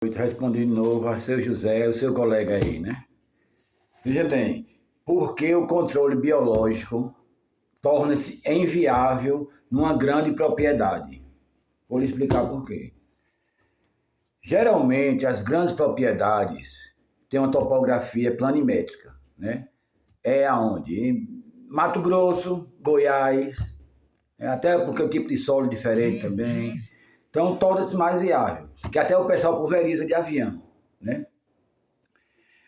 Respondi de novo a seu José, o seu colega aí, né? Veja bem, por que o controle biológico torna-se inviável numa grande propriedade? Vou lhe explicar por quê. Geralmente, as grandes propriedades têm uma topografia planimétrica, né? É aonde? Em Mato Grosso, Goiás, até porque o tipo de solo é diferente também. Então, torna-se mais viável, que até o pessoal pulveriza de avião, né?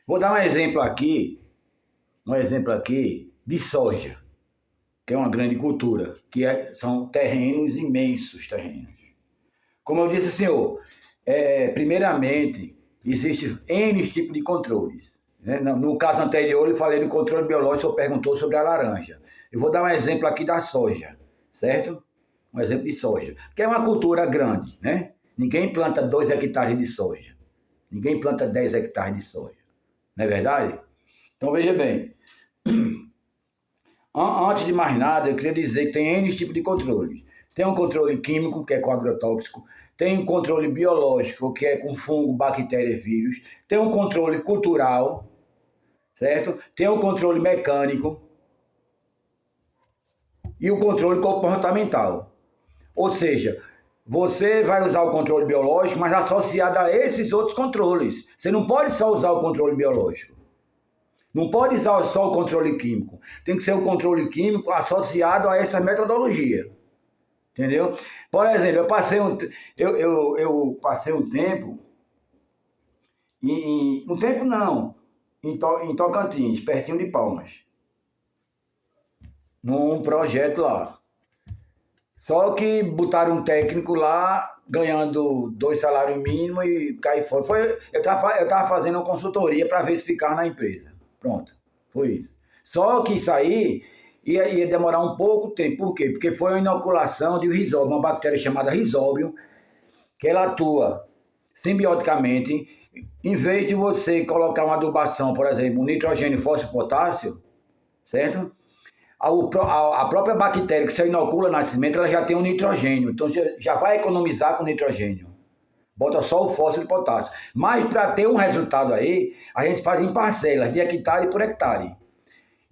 Vou dar um exemplo aqui de soja, que é uma grande cultura, são terrenos imensos, terrenos. Como eu disse, senhor, primeiramente, existe N tipos de controles. Né? No caso anterior, eu falei do controle biológico, o senhor perguntou sobre a laranja. Eu vou dar um exemplo aqui da soja, certo? Um exemplo de soja, que é uma cultura grande, né? Ninguém planta 2 hectares de soja. Ninguém planta 10 hectares de soja. Não é verdade? Então, veja bem. Antes de mais nada, eu queria dizer que tem N tipos de controles. Tem um controle químico, que é com agrotóxico. Tem um controle biológico, que é com fungo, bactéria e vírus. Tem um controle cultural, certo? Tem um controle mecânico. E o controle comportamental. Ou seja, você vai usar o controle biológico, mas associado a esses outros controles. Você não pode só usar o controle biológico. Não pode usar só o controle químico. Tem que ser o controle químico associado a essa metodologia. Entendeu? Por exemplo, eu passei um tempo, em Tocantins, pertinho de Palmas, num projeto lá. Só que botaram um técnico lá, ganhando 2 salários mínimos e caí fora. Eu tava fazendo uma consultoria para ver se ficava na empresa. Pronto, foi isso. Só que isso aí ia demorar um pouco tempo. Por quê? Porque foi uma inoculação de risóbio, uma bactéria chamada risóbio, que ela atua simbioticamente. Em vez de você colocar uma adubação, por exemplo, nitrogênio, fósforo, potássio, certo? A própria bactéria que você inocula na semente, ela já tem um nitrogênio. Então, já vai economizar com nitrogênio. Bota só o fósforo e potássio. Mas, para ter um resultado aí, a gente faz em parcelas, de hectare por hectare.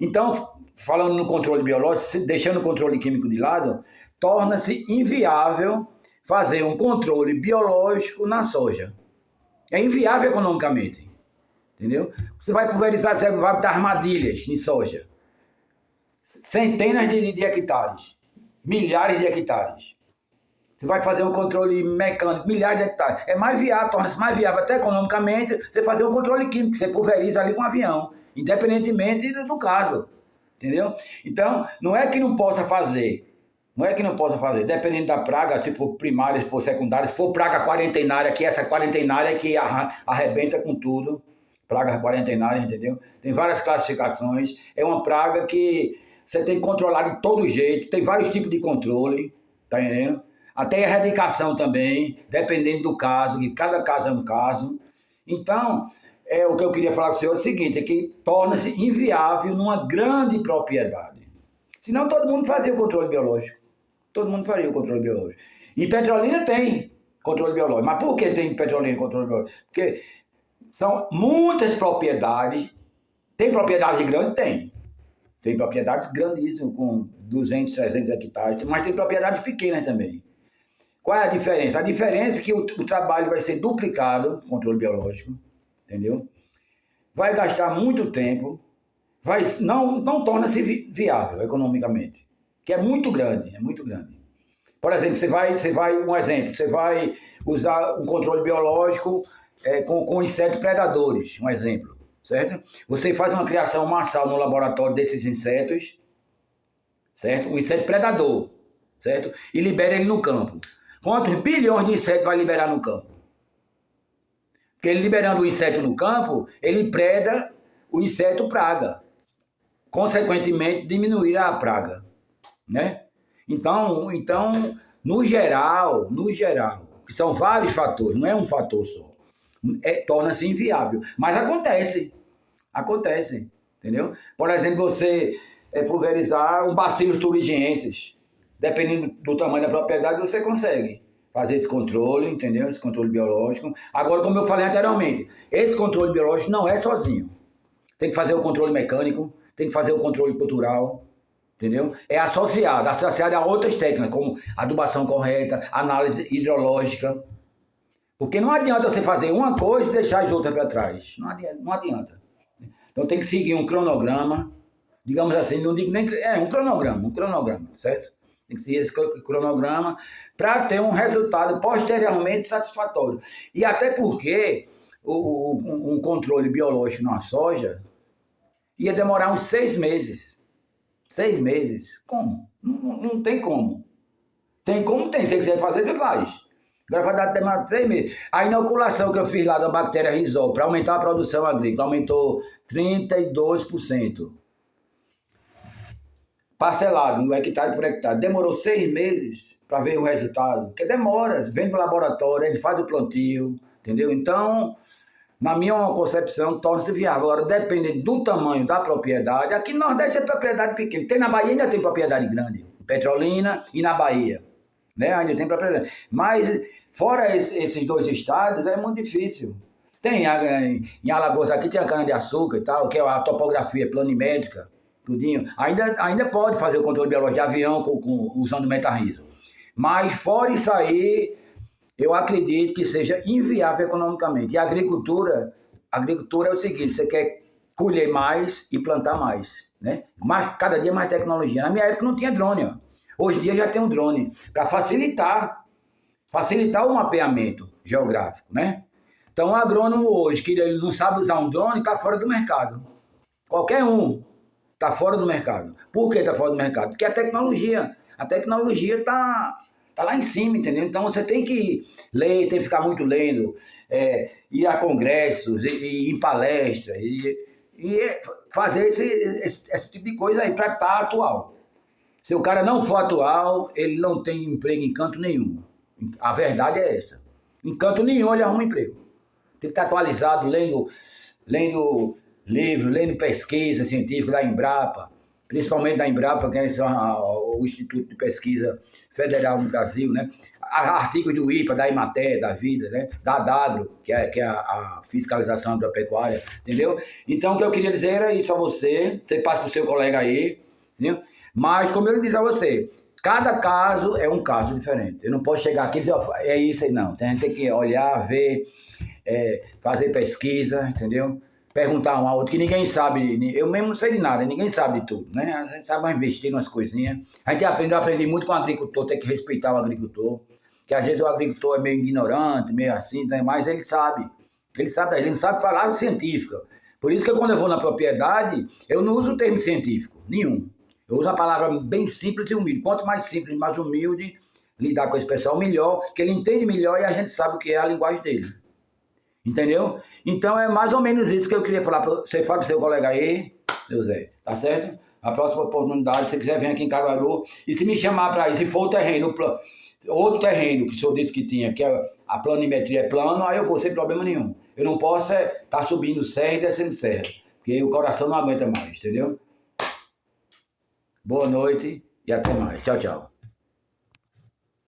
Então, falando no controle biológico, deixando o controle químico de lado, torna-se inviável fazer um controle biológico na soja. É inviável economicamente. Entendeu? Você vai pulverizar, você vai botar armadilhas em soja. Centenas de hectares, milhares de hectares. Você vai fazer um controle mecânico, milhares de hectares. É mais viável, torna-se mais viável até economicamente você fazer um controle químico, que você pulveriza ali com um avião, independentemente do caso. Entendeu? Então, não é que não possa fazer. Dependendo da praga, se for primária, se for secundária, se for praga quarentenária, que essa quarentenária que arrebenta com tudo. Praga quarentenária, entendeu? Tem várias classificações. É uma praga que você tem que controlar de todo jeito, tem vários tipos de controle, tá entendendo? Até erradicação também, dependendo do caso, que cada caso é um caso. Então, o que eu queria falar com o senhor é o seguinte, é que torna-se inviável numa grande propriedade. Senão todo mundo fazia o controle biológico. Todo mundo faria o controle biológico. E Petrolina tem controle biológico. Mas por que tem Petrolina controle biológico? Porque são muitas propriedades. Tem propriedade grande? Tem. Tem propriedades grandíssimas, com 200, 300 hectares, mas tem propriedades pequenas também. Qual é a diferença? A diferença é que o trabalho vai ser duplicado, controle biológico, entendeu? Vai gastar muito tempo, não torna-se viável economicamente, que é muito grande, Por exemplo, você vai usar um controle biológico com insetos predadores, um exemplo. Certo? Você faz uma criação massal no laboratório desses insetos, certo? Um inseto predador, certo? E libera ele no campo. Quantos bilhões de insetos vai liberar no campo? Porque ele liberando o inseto no campo, ele preda o inseto praga. Consequentemente, diminuir a praga, né? Então, no geral, que são vários fatores, não é um fator só, torna-se inviável. Mas acontece, entendeu? Por exemplo, você pulverizar um bacillus thuringiensis, dependendo do tamanho da propriedade, você consegue. fazer esse controle, entendeu? Esse controle biológico. Agora, como eu falei anteriormente, esse controle biológico não é sozinho. Tem que fazer o controle mecânico, tem que fazer o controle cultural, entendeu? É associado a outras técnicas, como adubação correta, análise hidrológica. Porque não adianta você fazer uma coisa e deixar as outras para trás. Não adianta. Então tem que seguir um cronograma, digamos assim, não digo nem que um cronograma, certo? Tem que seguir esse cronograma para ter um resultado posteriormente satisfatório. E até porque um controle biológico na soja ia demorar uns 6 meses. 6 meses? Como? Não tem como. Tem como tem. Se você quiser fazer, você faz. Agora vai demorar 3 meses. A inoculação que eu fiz lá da bactéria Rhizol para aumentar a produção agrícola aumentou 32%. Parcelado no hectare por hectare. Demorou 6 meses para ver o resultado. Porque demora. Vem para o laboratório, ele faz o plantio, entendeu? Então, na minha concepção, torna-se viável. Agora, depende do tamanho da propriedade. Aqui no Nordeste é propriedade pequena. Tem na Bahia, ainda tem propriedade grande. Petrolina e na Bahia. Né? Ainda tem propriedade. Mas, fora esses 2 estados, é muito difícil. Tem em Alagoas aqui, tem a cana-de-açúcar e tal, que é a topografia planimétrica, tudinho. Ainda pode fazer o controle biológico de avião usando metarrizo. Mas, fora isso aí, eu acredito que seja inviável economicamente. E a agricultura é o seguinte, você quer colher mais e plantar mais, né? Cada dia mais tecnologia. Na minha época não tinha drone, ó. Hoje em dia já tem um drone para facilitar o mapeamento geográfico, né? Então o agrônomo hoje, que ele não sabe usar um drone, está fora do mercado. Qualquer um está fora do mercado. Por que está fora do mercado? Porque a tecnologia está lá em cima, entendeu? Então você tem que ler, tem que ficar muito lendo, ir a congressos, ir em palestras, e fazer esse tipo de coisa aí para estar atual. Se o cara não for atual, ele não tem emprego em canto nenhum. A verdade é essa. Em canto nenhum ele arruma emprego. Tem que estar atualizado, lendo livro, lendo pesquisa científica da Embrapa, principalmente da Embrapa, que é o Instituto de Pesquisa Federal do Brasil, né? Artigos do IPA, da Emater, da Vida, né? Da Adagro, que é a fiscalização da pecuária, entendeu? Então, o que eu queria dizer era isso a você passa para o seu colega aí, entendeu? Mas, como eu disse a você, cada caso é um caso diferente. Eu não posso chegar aqui e dizer, é isso aí, não. A gente tem que olhar, ver, fazer pesquisa, entendeu? Perguntar um ao outro, que ninguém sabe, eu mesmo não sei de nada, ninguém sabe de tudo, né? A gente sabe investir umas coisinhas. A gente aprendi muito com o agricultor, tem que respeitar o agricultor, que às vezes o agricultor é meio ignorante, meio assim, mas ele não sabe palavra científica. Por isso que quando eu vou na propriedade, eu não uso o termo científico, nenhum. Eu uso a palavra bem simples e humilde. Quanto mais simples, mais humilde, lidar com esse pessoal, melhor, que ele entende melhor e a gente sabe o que é a linguagem dele. Entendeu? Então é mais ou menos isso que eu queria falar. Você fala pro seu colega aí, José, tá certo? A próxima oportunidade, se você quiser vir aqui em Caruaru, e se me chamar para ir, se for o terreno, outro terreno que o senhor disse que tinha, que a planimetria é plano, aí eu vou sem problema nenhum. Eu não posso estar subindo serra e descendo serra, porque o coração não aguenta mais, entendeu? Boa noite e até mais. Tchau, tchau.